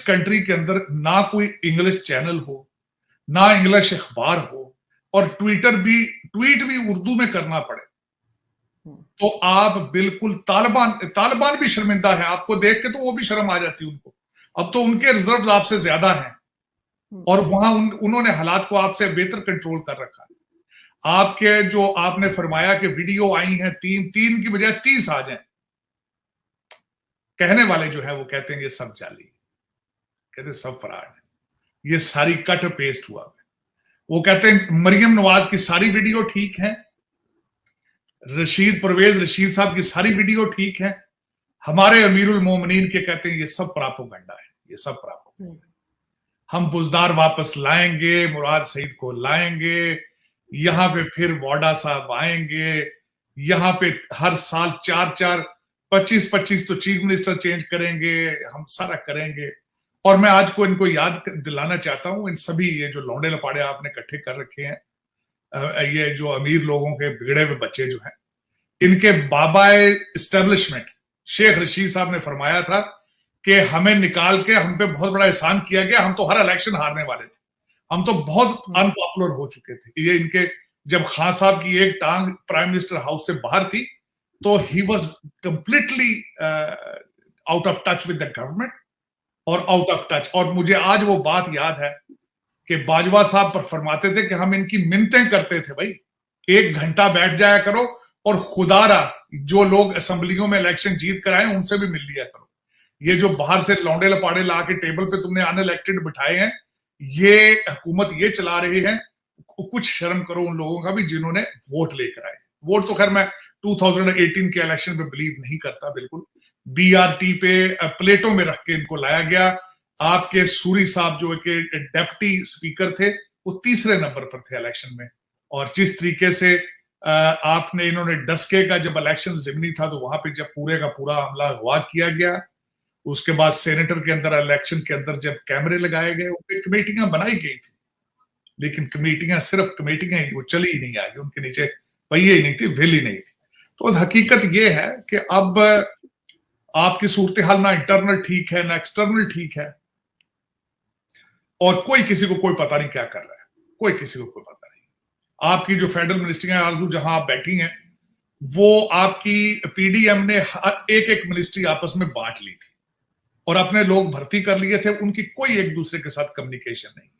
Country के अंदर ना कोई इंग्लिश चैनल हो, ना इंग्लिश अखबार हो, और ट्वीट भी उर्दू में करना पड़े, तो आप बिल्कुल तालिबान भी शर्मिंदा है आपको देख के, तो वो भी शर्म आ जाती है उनको। अब तो उनके रिजर्व आपसे ज्यादा हैं और वहां उन्होंने हालात को आपसे बेहतर कंट्रोल कर रखा है। आपके जो आपने फरमाया कि वीडियो आई हैं तीन की बजाय 30 आ जाए, कहने वाले जो है वो कहते हैं ये सब जाली, कहते सब फराड है, ये सारी कट पेस्ट हुआ है। वो कहते हैं मरियम नवाज की सारी वीडियो ठीक है, परवेज रशीद साहब की सारी वीडियो ठीक है, हमारे अमीरुल मोमिनीन के कहते हैं ये सब प्रोपेगेंडा है, ये सब प्रोपेगेंडा। हम बुजदार वापस लाएंगे, मुराद सईद को लाएंगे, यहां पे फिर वाडा साहब आएंगे, यहां पे हर साल 25 तो चीफ मिनिस्टर चेंज करेंगे, हम सारा करेंगे। और मैं आज को इनको याद दिलाना चाहता हूं, इन सभी ये जो लौंडे लपाड़े आपने इकट्ठे कर रखे हैं, ये जो अमीर लोगों के बिगड़े हुए बच्चे जो हैं, इनके बाबा एस्टेब्लिशमेंट शेख रशीद साहब ने फरमाया था कि हमें निकाल के हम पे बहुत बड़ा एहसान किया गया, हम तो हर इलेक्शन हारने वाले थे, हम तो बहुत अनपॉपुलर हो चुके थे। ये इनके जब खान साहब की एक टांग प्राइम मिनिस्टर हाउस से बाहर थी तो he was completely out of touch with the government और आउट ऑफ टच। और मुझे आज वो बात याद है कि बाजवा साहब पर फरमाते थे कि हम इनकी मिन्नतें करते थे, भाई 1 घंटा बैठ जाया करो और खुदारा जो लोग असेंबलियों में इलेक्शन जीत कर आए उनसे भी मिल लिया करो। ये जो बाहर से लौंडे लपाड़े ला के टेबल पे तुमने अनइलेक्टेड बिठाए हैं, ये हुकूमत ये चला रही है, कुछ शर्म करो उन लोगों का भी जिन्होंने वोट लेकर आए। वोट तो खैर मैं 2018 के इलेक्शन पे बिलीव नहीं करता, बिल्कुल BRT पे प्लेटों में रख के इनको लाया गया। आपके सूरी साहब जो के डेप्टी स्पीकर थे वो 3रे नंबर पर थे इलेक्शन में, और जिस तरीके से आपने इन्होंने डस्के का जब इलेक्शन जिमनी था तो वहां पे जब पूरे का पूरा हमला हुआ किया गया, उसके बाद सेनेटर के अंदर इलेक्शन के अंदर जब कैमरे लगाए गए, उन पे कमेटियां बनाई गई थी, लेकिन कमेटियां सिर्फ कमेटियां ही, वो चली ही नहीं आगे, उनके नीचे पहिए ही नहीं थी, व्हील ही नहीं थी। तो हकीकत ये है कि अब आपकी सूरत हाल ना इंटरनल ठीक है ना एक्सटर्नल ठीक है, और कोई किसी को कोई पता नहीं क्या कर रहा है, कोई किसी को कोई पता नहीं। आपकी जो फेडरल मिनिस्ट्री है आरजू जहां आप बैठी हैं, वो आपकी PDM ने एक मिनिस्ट्री आपस में बांट ली थी और अपने लोग भर्ती कर लिए थे, उनकी कोई एक दूसरे के साथ कम्युनिकेशन नहीं है।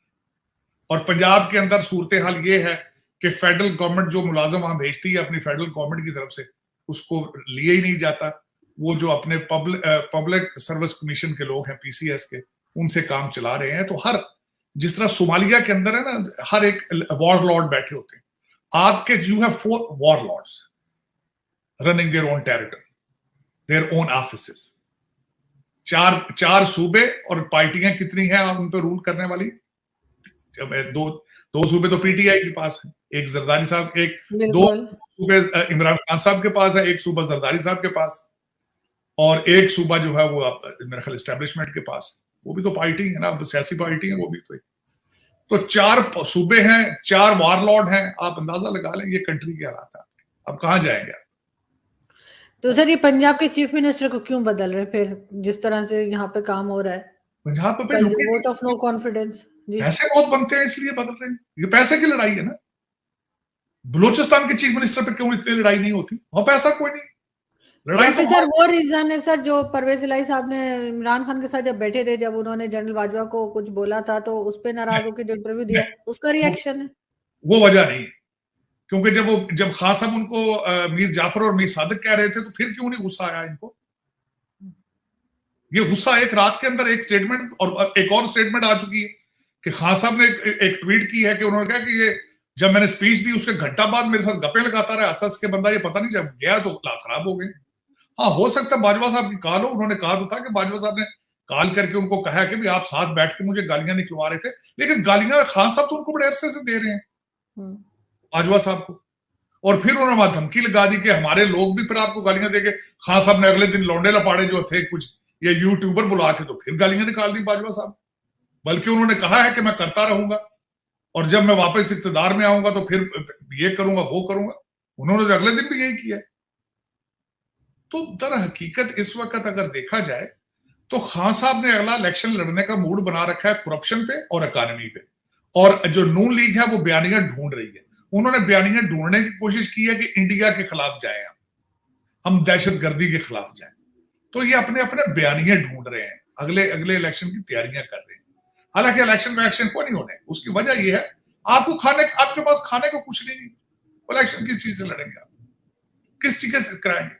और पंजाब के अंदर सूरत हाल ये है कि फेडरल गवर्नमेंट जो मुलाजिम वहां भेजती है अपनी फेडरल गवर्नमेंट की तरफ से, उसको लिए ही नहीं जाता। वो जो अपने पब्लिक सर्विस कमीशन के लोग हैं PCS के, उनसे काम चला रहे हैं। तो हर जिस तरह सोमालिया के अंदर है ना, हर एक वॉरलॉर्ड बैठे होते हैं, आपके you have 4 warlords running their own territory, their own offices. चार सूबे और पार्टियां कितनी हैं उन पर रूल करने वाली? दो सूबे तो PTI के पास है, एक जरदारी साहब, दो सूबे इमरान खान साहब के पास है, एक सूबा जरदारी साहब के पास, और एक सूबा जो है वो मेरे ख्याल एस्टेब्लिशमेंट के पास, वो भी तो पार्टी है ना, सियासी पार्टी है वो भी। तो 4 सूबे हैं, 4 वारलॉर्ड हैं, आप अंदाजा लगा लें ये कंट्री के हालात है। अब कहां जाएंगे? तो सर ये पंजाब के चीफ मिनिस्टर को क्यों बदल रहे फिर, जिस तरह से यहाँ पे काम हो रहा है? पंजाब पे वोट ऑफ नो कॉन्फिडेंस, पैसे बहुत बनते हैं इसलिए बदल रहे हैं। ये पैसे की लड़ाई है ना। बलूचिस्तान के चीफ मिनिस्टर पे क्यों इतनी लड़ाई नहीं होती? वहां पैसा कोई नहीं, लड़ाई तो सर वो रीजन है सर, जो परवेज इलाही साहब ने इमरान खान के साथ जब बैठे थे, जब उन्होंने जनरल बाजवा को कुछ बोला था तो उस पर नाराज होकर जो इंटरव्यू दिया उसका रिएक्शन है, वो वजह नहीं है। क्योंकि जब खान साहब उनको मीर जाफर और मीर सादिक कह रहे थे तो फिर क्यों नहीं गुस्सा आया इनको? ये गुस्सा एक रात के अंदर एक स्टेटमेंट और एक और स्टेटमेंट आ चुकी है कि खान साहब ने एक ट्वीट की है कि उन्होंने कहा कि ये जब मैंने स्पीच दी उसके घंटा बाद मेरे साथ गप्पे लगाता रहा, हंस के बंदा, ये पता नहीं जब गया तो हालात खराब हो गए। हाँ, हो सकता है बाजवा साहब की कॉल हो, उन्होंने कहा तो था कि बाजवा साहब ने कॉल करके उनको कहा कि भी आप साथ बैठ के मुझे गालियां निकलवा रहे थे, लेकिन गालियां खान साहब तो उनको बड़े अरसे से दे रहे हैं बाजवा साहब को। और फिर उन्होंने वहां धमकी लगा दी कि हमारे लोग भी फिर आपको गालियां देके, खान साहब ने अगले दिन लौंडे लपाड़े जो थे कुछ ये यूट्यूबर बुला के तो फिर गालियां निकाल दी बाजवा साहब। बल्कि उन्होंने कहा है कि मैं करता रहूंगा और जब मैं वापस इख्तिदार में आऊंगा तो फिर ये करूंगा वो करूंगा। उन्होंने तो अगले दिन भी यही किया। तो दर हकीकत इस वक्त अगर देखा जाए तो खान साहब ने अगला इलेक्शन लड़ने का मूड बना रखा है करप्शन पे और इकोनॉमी पे, और जो नून लीग है वो बयानियां ढूंढ रही है। उन्होंने बयानियां ढूंढने की कोशिश की है कि इंडिया के खिलाफ जाए, हम दहशतगर्दी के खिलाफ जाए। तो ये अपने अपने बयानियां ढूंढ रहे हैं, अगले अगले इलेक्शन की तैयारियां कर रहे हैं। हालांकि इलेक्शन में एक्शन को नहीं होने, उसकी वजह यह है आपको आपके पास खाने को कुछ नहीं, इलेक्शन किस चीज से लड़ेंगे आप, किस चीज से कराएंगे।